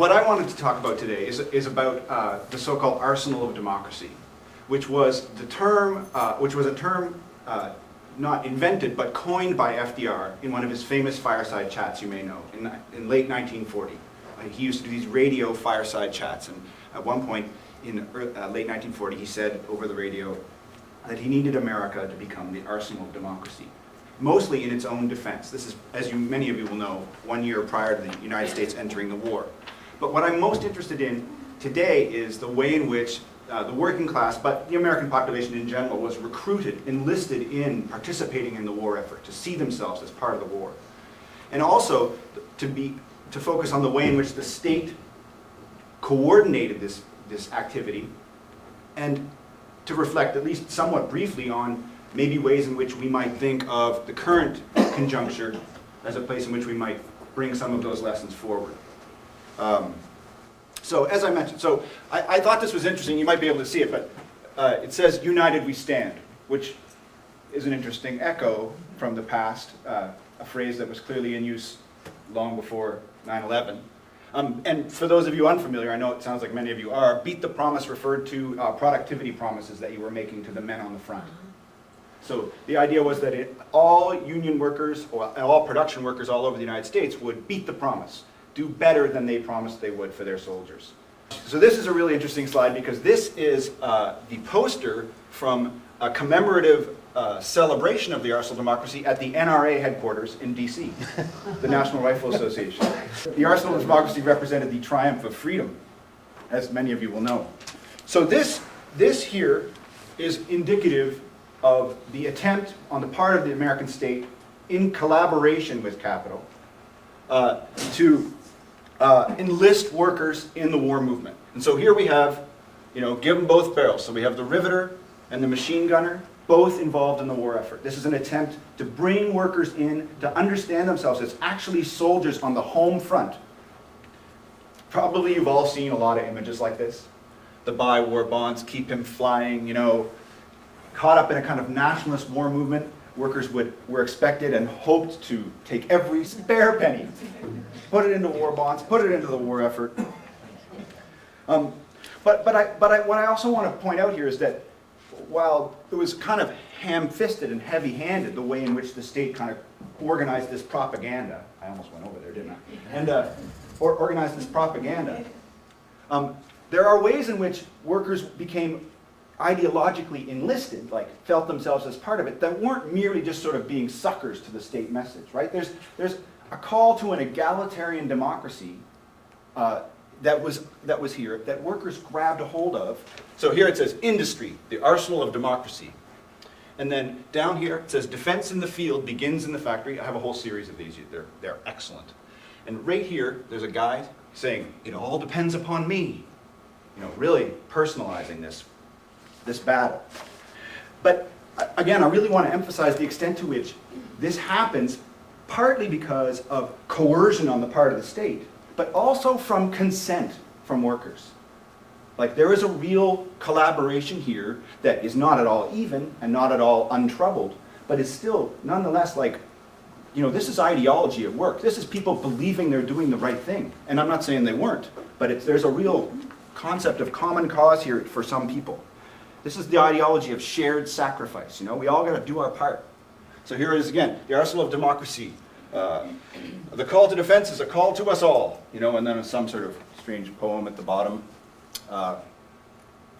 what I wanted to talk about today is about the so-called arsenal of democracy, which was a term not invented but coined by FDR in one of his famous fireside chats, you may know, in late 1940. He used to do these radio fireside chats, and at one point in late 1940 he said over the radio that he needed America to become the arsenal of democracy, mostly in its own defense. This is, as many of you will know, 1 year prior to the United States entering the war. But what I'm most interested in today is the way in which the working class, but the American population in general, was recruited, enlisted in participating in the war effort, to see themselves as part of the war. And also to focus on the way in which the state coordinated this activity, and to reflect at least somewhat briefly on maybe ways in which we might think of the current conjuncture as a place in which we might bring some of those lessons forward. So as I mentioned, I thought this was interesting. You might be able to see it, but it says, "United we stand," which is an interesting echo from the past, a phrase that was clearly in use long before 9/11. And for those of you unfamiliar, I know it sounds like many of you are, beat the promise referred to productivity promises that you were making to the men on the front. So the idea was that all union workers, or all production workers all over the United States would beat the promise, do better than they promised they would for their soldiers. So this is a really interesting slide because this is the poster from a commemorative celebration of the Arsenal of Democracy at the NRA headquarters in DC, the National Rifle Association. The Arsenal of Democracy represented the triumph of freedom, as many of you will know. So this here is indicative of the attempt on the part of the American state, in collaboration with capital, to enlist workers in the war movement. And so here we have, give them both barrels. So we have the riveter and the machine gunner, both involved in the war effort. This is an attempt to bring workers in to understand themselves as actually soldiers on the home front. Probably you've all seen a lot of images like this. The buy war bonds, keep him flying, caught up in a kind of nationalist war movement. Workers were expected and hoped to take every spare penny, put it into war bonds, put it into the war effort. But what I also want to point out here is that while it was kind of ham-fisted and heavy-handed the way in which the state kind of organized this propaganda, I almost went over there, didn't I? And organized this propaganda. There are ways in which workers became ideologically enlisted, like felt themselves as part of it, that weren't merely just sort of being suckers to the state message, right? There's a call to an egalitarian democracy that was here, that workers grabbed a hold of. So here it says industry, the arsenal of democracy. And then down here it says defense in the field begins in the factory. I have a whole series of these. They're excellent. And right here there's a guy saying, it all depends upon me. Really personalizing this battle. But again, I really want to emphasize the extent to which this happens partly because of coercion on the part of the state, but also from consent from workers. Like, there is a real collaboration here that is not at all even and not at all untroubled, but is still nonetheless like, this is ideology at work. This is people believing they're doing the right thing. And I'm not saying they weren't, but there's a real concept of common cause here for some people. This is the ideology of shared sacrifice. We all got to do our part. So here it is again, the arsenal of democracy. The call to defense is a call to us all. And then some sort of strange poem at the bottom.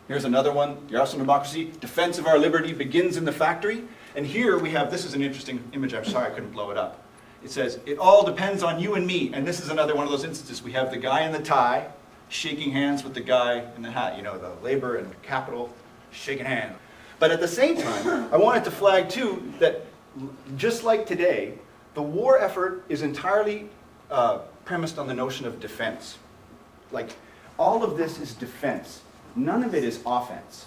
Here's another one, the arsenal of democracy. Defense of our liberty begins in the factory. And here we have, this is an interesting image. I'm sorry I couldn't blow it up. It says, it all depends on you and me. And this is another one of those instances. We have the guy in the tie shaking hands with the guy in the hat. The labor and capital shaking hands. But at the same time, I wanted to flag too that just like today, the war effort is entirely premised on the notion of defense. Like, all of this is defense. None of it is offense.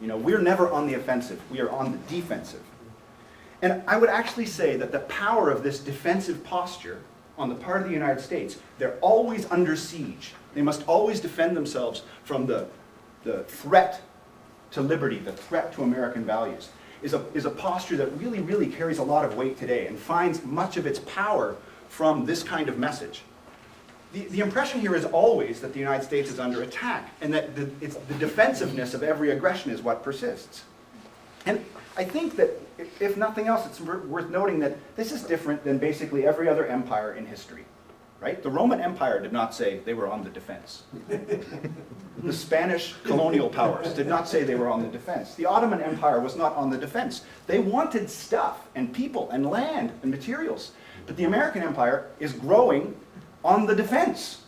We're never on the offensive. We are on the defensive. And I would actually say that the power of this defensive posture on the part of the United States, they're always under siege. They must always defend themselves from the threat to liberty, the threat to American values, is a posture that really, really carries a lot of weight today and finds much of its power from this kind of message. the impression here is always that the United States is under attack, and that it's the defensiveness of every aggression is what persists. And I think that, if nothing else, it's worth noting that this is different than basically every other empire in history. Right? The Roman Empire did not say they were on the defense. The Spanish colonial powers did not say they were on the defense. The Ottoman Empire was not on the defense. They wanted stuff and people and land and materials. But the American Empire is growing on the defense.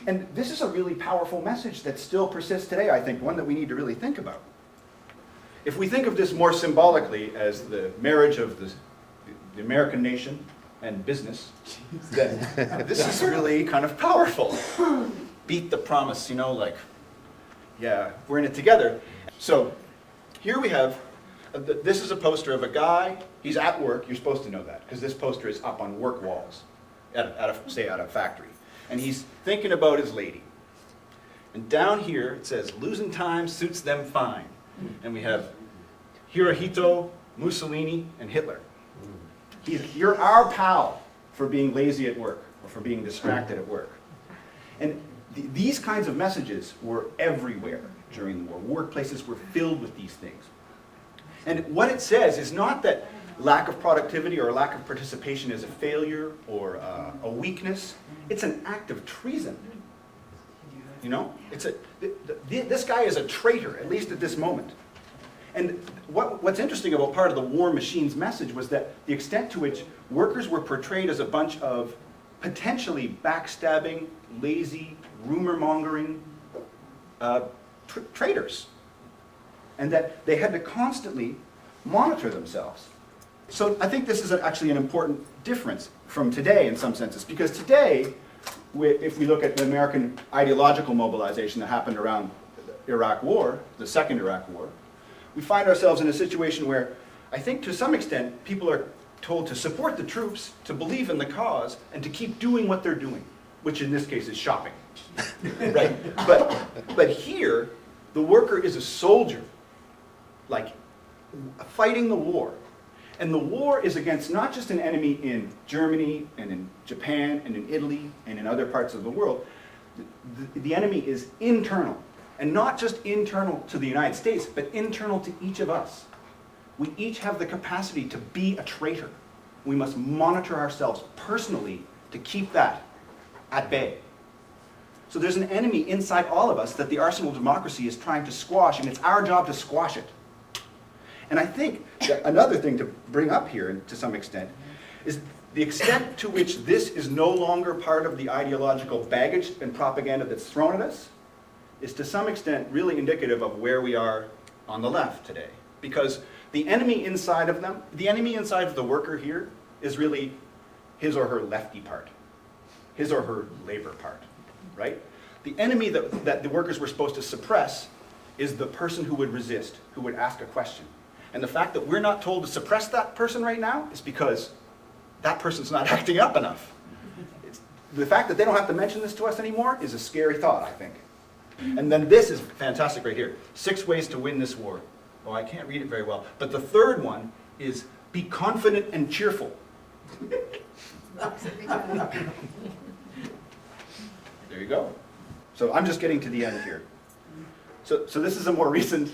And this is a really powerful message that still persists today, I think, one that we need to really think about. If we think of this more symbolically as the marriage of the American nation and business, then this is really kind of powerful. Beat the promise, you know, like, yeah, we're in it together. So here we have, this is a poster of a guy, he's at work, you're supposed to know that, because this poster is up on work walls, say at a factory. And he's thinking about his lady. And down here it says, losing time suits them fine. And we have Hirohito, Mussolini, and Hitler. You're our pal for being lazy at work or for being distracted at work. And these kinds of messages were everywhere during the war. Workplaces were filled with these things. And what it says is not that lack of productivity or lack of participation is a failure or a weakness. It's an act of treason. You know? This guy is a traitor, at least at this moment. And what's interesting about part of the war machine's message was that the extent to which workers were portrayed as a bunch of potentially backstabbing, lazy, rumor-mongering traitors. And that they had to constantly monitor themselves. So I think this is actually an important difference from today in some senses, because today, if we look at the American ideological mobilization that happened around the Iraq War, the second Iraq War, we find ourselves in a situation where I think to some extent people are told to support the troops, to believe in the cause, and to keep doing what they're doing, which in this case is shopping. Right? But here, the worker is a soldier, like fighting the war. And the war is against not just an enemy in Germany and in Japan and in Italy and in other parts of the world. The enemy is internal. And not just internal to the United States, but internal to each of us. We each have the capacity to be a traitor. We must monitor ourselves personally to keep that at bay. So there's an enemy inside all of us that the arsenal of democracy is trying to squash, and it's our job to squash it. And I think that another thing to bring up here, to some extent, is the extent to which this is no longer part of the ideological baggage and propaganda that's thrown at us, is to some extent really indicative of where we are on the left today. Because the enemy inside of them, the enemy inside of the worker here is really his or her lefty part, his or her labor part, right? The enemy that the workers were supposed to suppress is the person who would resist, who would ask a question. And the fact that we're not told to suppress that person right now is because that person's not acting up enough. The fact that they don't have to mention this to us anymore is a scary thought, I think. And then this is fantastic right here. 6 ways to win this war. Oh, I can't read it very well. But the third one is be confident and cheerful. There you go. So I'm just getting to the end here. So this is a more recent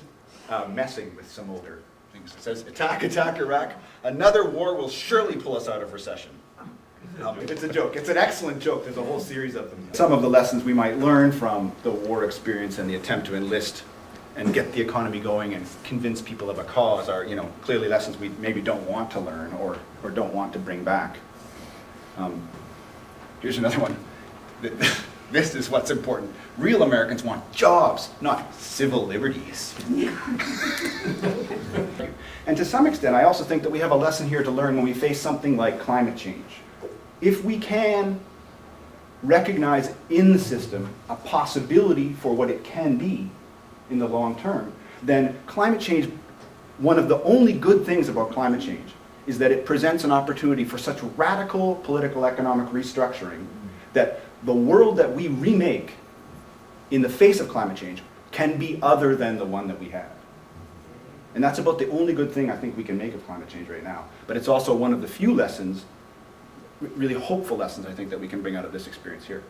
messing with some older things. It says, attack, attack Iraq. Another war will surely pull us out of recession. It's a joke. It's an excellent joke. There's a whole series of them. Some of the lessons we might learn from the war experience and the attempt to enlist and get the economy going and convince people of a cause are, you know, clearly lessons we maybe don't want to learn or don't want to bring back. Here's another one. This is what's important. Real Americans want jobs, not civil liberties. And to some extent, I also think that we have a lesson here to learn when we face something like climate change. If we can recognize in the system a possibility for what it can be in the long term, then climate change, one of the only good things about climate change is that it presents an opportunity for such radical political economic restructuring that the world that we remake in the face of climate change can be other than the one that we had. And that's about the only good thing I think we can make of climate change right now. But it's also one of the few lessons, really hopeful lessons, I think, that we can bring out of this experience here.